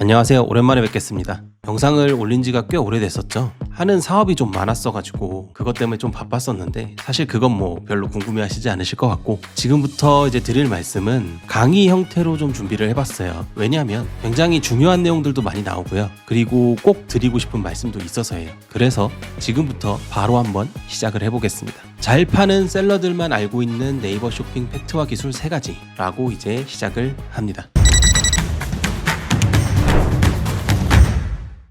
안녕하세요. 오랜만에 뵙겠습니다. 영상을 올린 지가 꽤 오래됐었죠. 하는 사업이 좀 많았어가지고 그것 때문에 좀 바빴었는데 사실 그건 뭐 별로 궁금해하시지 않으실 것 같고, 지금부터 이제 드릴 말씀은 강의 형태로 좀 준비를 해봤어요. 왜냐하면 굉장히 중요한 내용들도 많이 나오고요. 그리고 꼭 드리고 싶은 말씀도 있어서예요. 그래서 지금부터 바로 한번 시작을 해보겠습니다. 잘 파는 셀러들만 알고 있는 네이버 쇼핑 팩트와 기술 3가지라고 이제 시작을 합니다.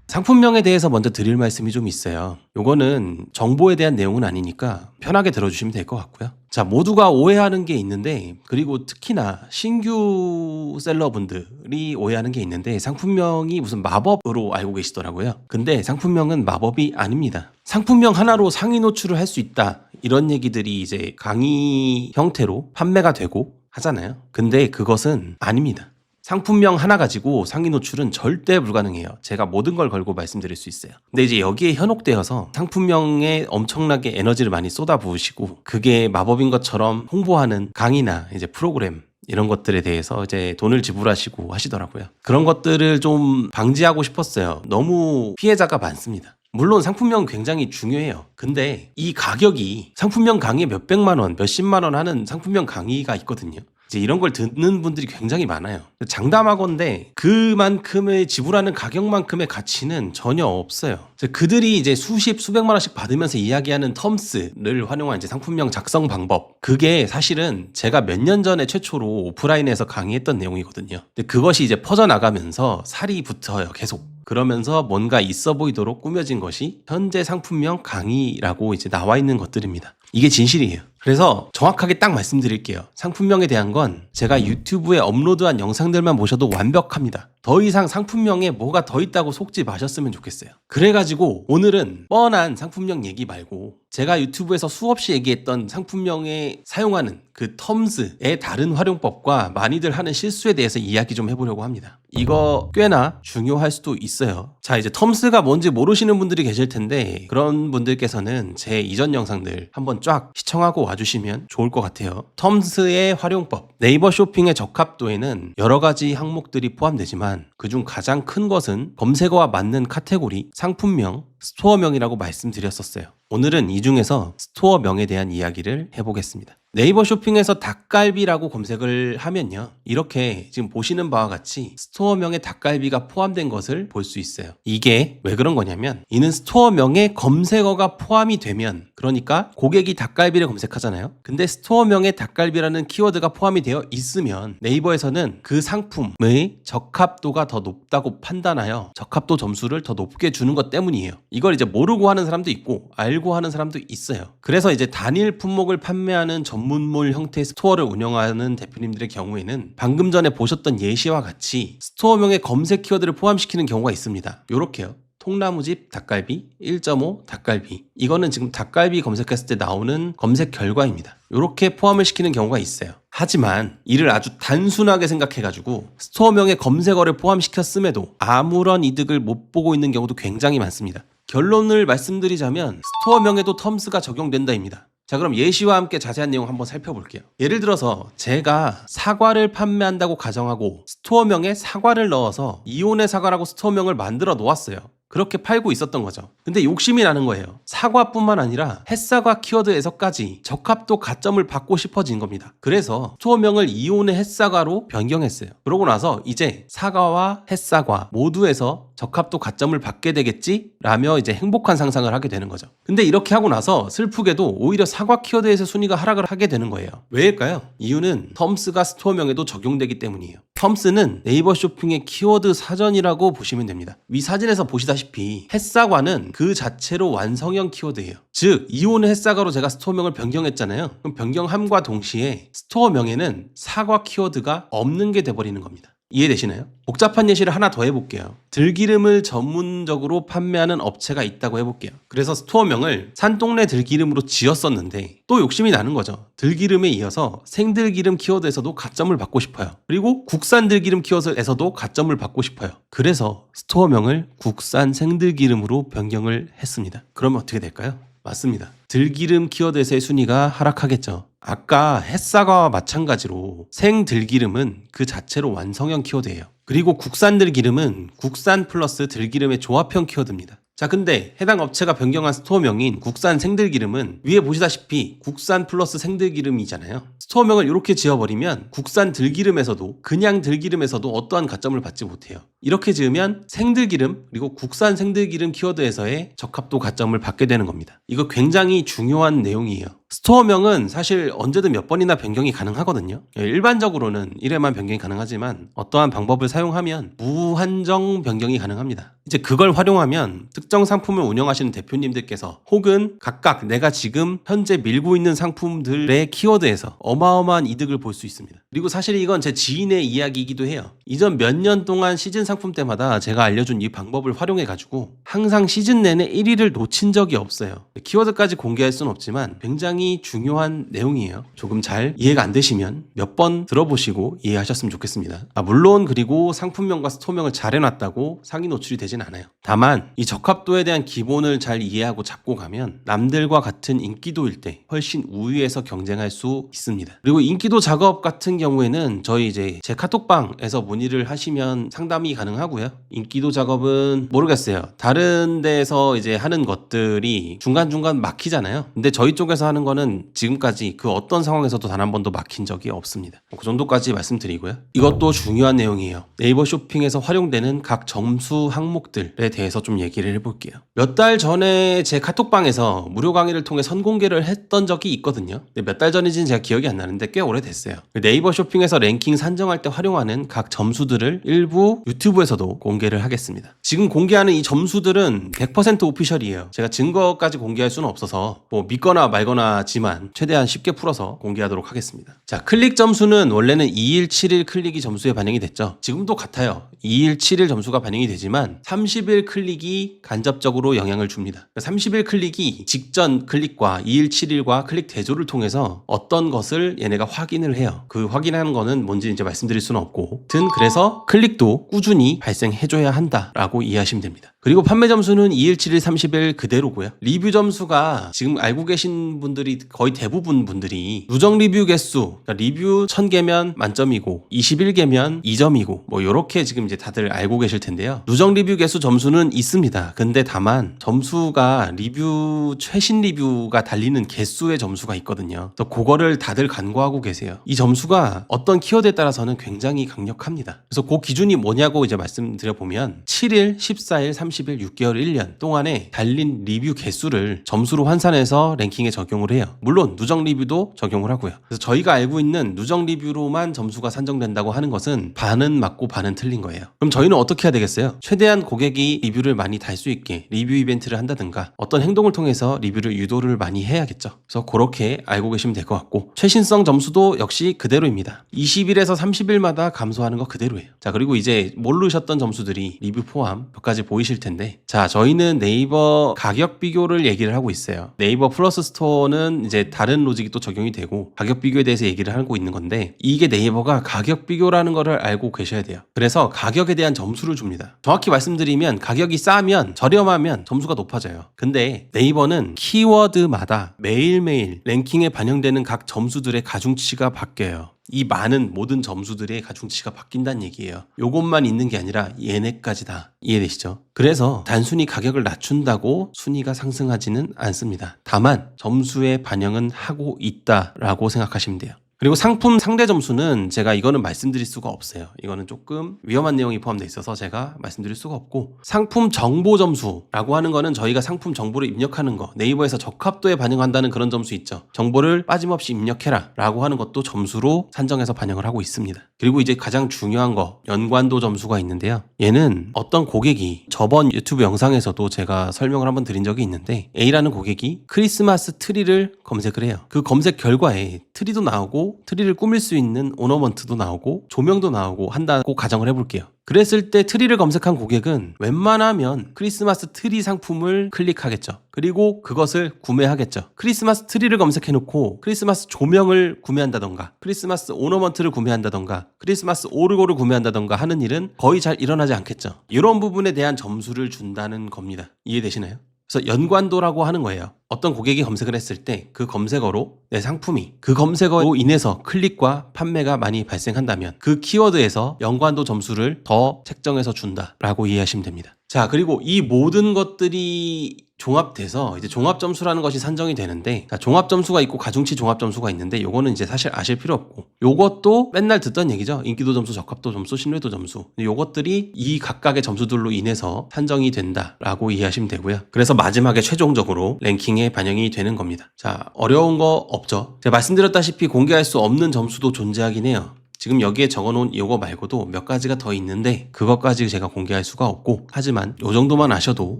상품명에 대해서 먼저 드릴 말씀이 좀 있어요. 요거는 정보에 대한 내용은 아니니까 편하게 들어주시면 될 것 같고요. 자, 모두가 오해하는 게 있는데, 그리고 특히나 신규 셀러분들이 오해하는 게 있는데, 상품명이 무슨 마법으로 알고 계시더라고요. 근데 상품명은 마법이 아닙니다. 상품명 하나로 상위 노출을 할 수 있다, 이런 얘기들이 이제 강의 형태로 판매가 되고 하잖아요. 근데 그것은 아닙니다. 상품명 하나 가지고 상위 노출은 절대 불가능해요. 제가 모든 걸 걸고 말씀드릴 수 있어요. 근데 이제 여기에 현혹되어서 상품명에 엄청나게 에너지를 많이 쏟아부으시고, 그게 마법인 것처럼 홍보하는 강의나 이제 프로그램, 이런 것들에 대해서 이제 돈을 지불하시고 하시더라고요. 그런 것들을 좀 방지하고 싶었어요. 너무 피해자가 많습니다. 물론 상품명 굉장히 중요해요. 근데 이 가격이 상품명 강의 몇백만 원, 몇십만 원 하는 상품명 강의가 있거든요. 이제 이런 걸 듣는 분들이 굉장히 많아요. 장담하건대 그만큼의 지불하는 가격만큼의 가치는 전혀 없어요. 그들이 이제 수십, 수백만 원씩 받으면서 이야기하는 텀스를 활용한 이제 상품명 작성 방법, 그게 사실은 제가 몇 년 전에 최초로 오프라인에서 강의했던 내용이거든요. 근데 그것이 이제 퍼져나가면서 살이 붙어요, 계속. 그러면서 뭔가 있어 보이도록 꾸며진 것이 현재 상품명 강의라고 이제 나와 있는 것들입니다. 이게 진실이에요. 그래서 정확하게 딱 말씀드릴게요. 상품명에 대한 건 제가 유튜브에 업로드한 영상들만 보셔도 완벽합니다. 더 이상 상품명에 뭐가 더 있다고 속지 마셨으면 좋겠어요. 그래가지고 오늘은 뻔한 상품명 얘기 말고 제가 유튜브에서 수없이 얘기했던 상품명에 사용하는 그 텀스의 다른 활용법과 많이들 하는 실수에 대해서 이야기 좀 해보려고 합니다. 이거 꽤나 중요할 수도 있어요. 자, 이제 텀스가 뭔지 모르시는 분들이 계실 텐데, 그런 분들께서는 제 이전 영상들 한번 쫙 시청하고 와주시면 좋을 것 같아요. 텀스의 활용법, 네이버 쇼핑의 적합도에는 여러 가지 항목들이 포함되지만 그중 가장 큰 것은 검색어와 맞는 카테고리, 상품명, 스토어명이라고 말씀드렸었어요. 오늘은 이 중에서 스토어명에 대한 이야기를 해보겠습니다. 네이버 쇼핑에서 닭갈비라고 검색을 하면요, 이렇게 지금 보시는 바와 같이 스토어명에 닭갈비가 포함된 것을 볼 수 있어요. 이게 왜 그런 거냐면, 이는 스토어명에 검색어가 포함이 되면, 그러니까 고객이 닭갈비를 검색하잖아요. 근데 스토어명에 닭갈비라는 키워드가 포함이 되어 있으면 네이버에서는 그 상품의 적합도가 더 높다고 판단하여 적합도 점수를 더 높게 주는 것 때문이에요. 이걸 이제 모르고 하는 사람도 있고 알고 하는 사람도 있어요. 그래서 이제 단일 품목을 판매하는 전문몰 형태의 스토어를 운영하는 대표님들의 경우에는 방금 전에 보셨던 예시와 같이 스토어명의 검색 키워드를 포함시키는 경우가 있습니다. 요렇게요. 통나무집 닭갈비, 1.5 닭갈비. 이거는 지금 닭갈비 검색했을 때 나오는 검색 결과입니다. 이렇게 포함을 시키는 경우가 있어요. 하지만 이를 아주 단순하게 생각해가지고 스토어명의 검색어를 포함시켰음에도 아무런 이득을 못 보고 있는 경우도 굉장히 많습니다. 결론을 말씀드리자면 스토어명에도 텀스가 적용된다입니다. 자, 그럼 예시와 함께 자세한 내용 한번 살펴볼게요. 예를 들어서 제가 사과를 판매한다고 가정하고 스토어명에 사과를 넣어서 이온의 사과라고 스토어명을 만들어 놓았어요. 그렇게 팔고 있었던 거죠. 근데 욕심이 나는 거예요. 사과뿐만 아니라 햇사과 키워드에서까지 적합도 가점을 받고 싶어진 겁니다. 그래서 스토어명을 이온의 햇사과로 변경했어요. 그러고 나서 이제 사과와 햇사과 모두에서 적합도 가점을 받게 되겠지? 라며 이제 행복한 상상을 하게 되는 거죠. 근데 이렇게 하고 나서 슬프게도 오히려 사과 키워드에서 순위가 하락을 하게 되는 거예요. 왜일까요? 이유는 텀스가 스토어명에도 적용되기 때문이에요. 텀스는 네이버 쇼핑의 키워드 사전이라고 보시면 됩니다. 위 사진에서 보시다시피 햇사과는 그 자체로 완성형 키워드예요. 즉 이온의 햇사과로 제가 스토어명을 변경했잖아요. 그럼 변경함과 동시에 스토어명에는 사과 키워드가 없는 게 돼버리는 겁니다. 이해되시나요? 복잡한 예시를 하나 더 해볼게요. 들기름을 전문적으로 판매하는 업체가 있다고 해볼게요. 그래서 스토어명을 산동네 들기름으로 지었었는데 또 욕심이 나는 거죠. 들기름에 이어서 생들기름 키워드에서도 가점을 받고 싶어요. 그리고 국산 들기름 키워드에서도 가점을 받고 싶어요. 그래서 스토어명을 국산 생들기름으로 변경을 했습니다. 그러면 어떻게 될까요? 맞습니다. 들기름 키워드에서의 순위가 하락하겠죠. 아까 햇사과와 마찬가지로 생들기름은 그 자체로 완성형 키워드예요. 그리고 국산 들기름은 국산 플러스 들기름의 조합형 키워드입니다. 자, 근데 해당 업체가 변경한 스토어명인 국산 생들기름은 위에 보시다시피 국산 플러스 생들기름이잖아요. 스토어명을 이렇게 지어버리면 국산 들기름에서도 그냥 들기름에서도 어떠한 가점을 받지 못해요. 이렇게 지으면 생들기름 그리고 국산 생들기름 키워드에서의 적합도 가점을 받게 되는 겁니다. 이거 굉장히 중요한 내용이에요. 스토어명은 사실 언제든 몇 번이나 변경이 가능하거든요. 일반적으로는 1회만 변경이 가능하지만 어떠한 방법을 사용하면 무한정 변경이 가능합니다. 이제 그걸 활용하면 특정 상품을 운영하시는 대표님들께서 혹은 각각 내가 지금 현재 밀고 있는 상품들의 키워드에서 어마어마한 이득을 볼 수 있습니다. 그리고 사실 이건 제 지인의 이야기이기도 해요. 이전 몇 년 동안 시즌 상품 때마다 제가 알려준 이 방법을 활용해가지고 항상 시즌 내내 1위를 놓친 적이 없어요. 키워드까지 공개할 수는 없지만 굉장히 중요한 내용이에요. 조금 잘 이해가 안 되시면 몇 번 들어보시고 이해하셨으면 좋겠습니다. 물론 그리고 상품명과 스토어명을 잘 해놨다고 상위 노출이 되진 않아요. 다만 이 적합도에 대한 기본을 잘 이해하고 잡고 가면 남들과 같은 인기도일 때 훨씬 우위에서 경쟁할 수 있습니다. 그리고 인기도 작업 같은 경우에는 저희 이제 제 카톡방에서 문의를 하시면 상담이 가능하고요. 인기도 작업은 모르겠어요. 다른 데서 이제 하는 것들이 중간중간 막히잖아요. 근데 저희 쪽에서 하는 거는 지금까지 그 어떤 상황에서도 단 한 번도 막힌 적이 없습니다. 그 정도까지 말씀드리고요. 이것도 중요한 내용이에요. 네이버 쇼핑에서 활용되는 각 점수 항목들에 대해서 좀 얘기를 해볼게요. 몇 달 전에 제 카톡방에서 무료 강의를 통해 선공개를 했던 적이 있거든요. 몇 달 전인지는 제가 기억이 안 나는데 꽤 오래됐어요. 네이버 쇼핑에서 랭킹 산정할 때 활용하는 각 점수들을 일부 유튜브에서도 공개를 하겠습니다. 지금 공개하는 이 점수들은 100% 오피셜이에요. 제가 증거까지 공개할 수는 없어서 뭐 믿거나 말거나지만 최대한 쉽게 풀어서 공개하도록 하겠습니다. 자, 클릭 점수는 원래는 2일, 7일 클릭이 점수에 반영이 됐죠. 지금도 같아요. 2일, 7일 점수가 반영이 되지만 30일 클릭이 간접적으로 영향을 줍니다. 30일 클릭이 직전 클릭과 2일, 7일과 클릭 대조를 통해서 어떤 것을 얘네가 확인을 해요. 그 확인하는 거는 뭔지 이제 말씀드릴 수는 없고, 그래서 클릭도 꾸준히 발생해줘야 한다라고 이해하시면 됩니다. 그리고 판매 점수는 2일, 7일, 30일 그대로고요. 리뷰 점수가 지금 알고 계신 분들이 거의 대부분 분들이 누적 리뷰 개수, 그러니까 리뷰 1000개면 만점이고 21개면 2점이고 뭐 요렇게 지금 이제 다들 알고 계실 텐데요. 누적 리뷰 개수 점수는 있습니다. 근데 다만 점수가 리뷰 최신 리뷰가 달리는 개수의 점수가 있거든요. 그래서 그거를 다들 간과하고 계세요. 이 점수가 어떤 키워드에 따라서는 굉장히 강력합니다. 그래서 그 기준이 뭐냐고 이제 말씀드려보면 7일, 14일, 30일, 6개월, 1년 동안에 달린 리뷰 개수를 점수로 환산해서 랭킹에 적용을 해요. 물론 누적 리뷰도 적용을 하고요. 그래서 저희가 알고 있는 누적 리뷰로만 점수가 산정된다고 하는 것은 반은 맞고 반은 틀린 거예요. 그럼 저희는 어떻게 해야 되겠어요? 최대한 고객이 리뷰를 많이 달 수 있게 리뷰 이벤트를 한다든가 어떤 행동을 통해서 리뷰를 유도를 많이 해야겠죠. 그래서 그렇게 알고 계시면 될 것 같고, 최신성 점수도 역시 그대로입니다. 20일에서 30일마다 감소하는 거 그대로예요. 자, 그리고 이제 모르셨던 점수들이 리뷰 포함 몇 가지 보이실 텐데, 자, 저희는 네이버 가격 비교를 얘기를 하고 있어요. 네이버 플러스 스토어는 이제 다른 로직이 또 적용이 되고 가격 비교에 대해서 얘기를 하고 있는 건데, 이게 네이버가 가격 비교라는 거를 알고 계셔야 돼요. 그래서 가격에 대한 점수를 줍니다. 정확히 말씀드리면 가격이 싸면 저렴하면 점수가 높아져요. 근데 네이버는 키워드마다 매일매일 랭킹에 반영되는 각 점수들의 가중치가 바뀌어요. 이 많은 모든 점수들의 가중치가 바뀐다는 얘기예요. 요것만 있는 게 아니라 얘네까지 다 이해되시죠? 그래서 단순히 가격을 낮춘다고 순위가 상승하지는 않습니다. 다만 점수에 반영은 하고 있다라고 생각하시면 돼요. 그리고 상품 상대 점수는 제가 이거는 말씀드릴 수가 없어요. 이거는 조금 위험한 내용이 포함되어 있어서 제가 말씀드릴 수가 없고, 상품 정보 점수라고 하는 거는 저희가 상품 정보를 입력하는 거, 네이버에서 적합도에 반영한다는 그런 점수 있죠. 정보를 빠짐없이 입력해라 라고 하는 것도 점수로 산정해서 반영을 하고 있습니다. 그리고 이제 가장 중요한 거, 연관도 점수가 있는데요. 얘는 어떤 고객이 저번 유튜브 영상에서도 제가 설명을 한번 드린 적이 있는데, A라는 고객이 크리스마스 트리를 검색을 해요. 그 검색 결과에 트리도 나오고 트리를 꾸밀 수 있는 오너먼트도 나오고 조명도 나오고 한다고 가정을 해볼게요. 그랬을 때 트리를 검색한 고객은 웬만하면 크리스마스 트리 상품을 클릭하겠죠. 그리고 그것을 구매하겠죠. 크리스마스 트리를 검색해놓고 크리스마스 조명을 구매한다던가 크리스마스 오너먼트를 구매한다던가 크리스마스 오르고를 구매한다던가 하는 일은 거의 잘 일어나지 않겠죠. 이런 부분에 대한 점수를 준다는 겁니다. 이해되시나요? 그래서 연관도라고 하는 거예요. 어떤 고객이 검색을 했을 때 그 검색어로 내 상품이 그 검색어로 인해서 클릭과 판매가 많이 발생한다면 그 키워드에서 연관도 점수를 더 책정해서 준다라고 이해하시면 됩니다. 자, 그리고 이 모든 것들이 종합돼서 이제 종합점수라는 것이 산정이 되는데, 자, 종합점수가 있고 가중치 종합점수가 있는데 요거는 이제 사실 아실 필요 없고, 요것도 맨날 듣던 얘기죠. 인기도 점수, 적합도 점수, 신뢰도 점수. 요것들이 이 각각의 점수들로 인해서 산정이 된다라고 이해하시면 되고요. 그래서 마지막에 최종적으로 랭킹에 반영이 되는 겁니다. 자, 어려운 거 없죠. 제가 말씀드렸다시피 공개할 수 없는 점수도 존재하긴 해요. 지금 여기에 적어놓은 이거 말고도 몇 가지가 더 있는데 그것까지 제가 공개할 수가 없고, 하지만 이 정도만 아셔도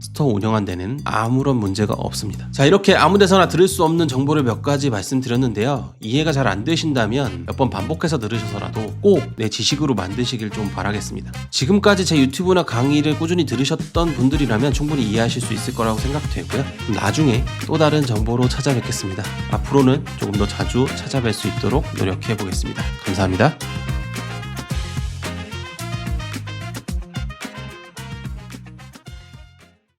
스토어 운영한 데는 아무런 문제가 없습니다. 자, 이렇게 아무 데서나 들을 수 없는 정보를 몇 가지 말씀드렸는데요. 이해가 잘 안 되신다면 몇 번 반복해서 들으셔서라도 꼭 내 지식으로 만드시길 좀 바라겠습니다. 지금까지 제 유튜브나 강의를 꾸준히 들으셨던 분들이라면 충분히 이해하실 수 있을 거라고 생각되고요. 나중에 또 다른 정보로 찾아뵙겠습니다. 앞으로는 조금 더 자주 찾아뵐 수 있도록 노력해 보겠습니다. 감사합니다.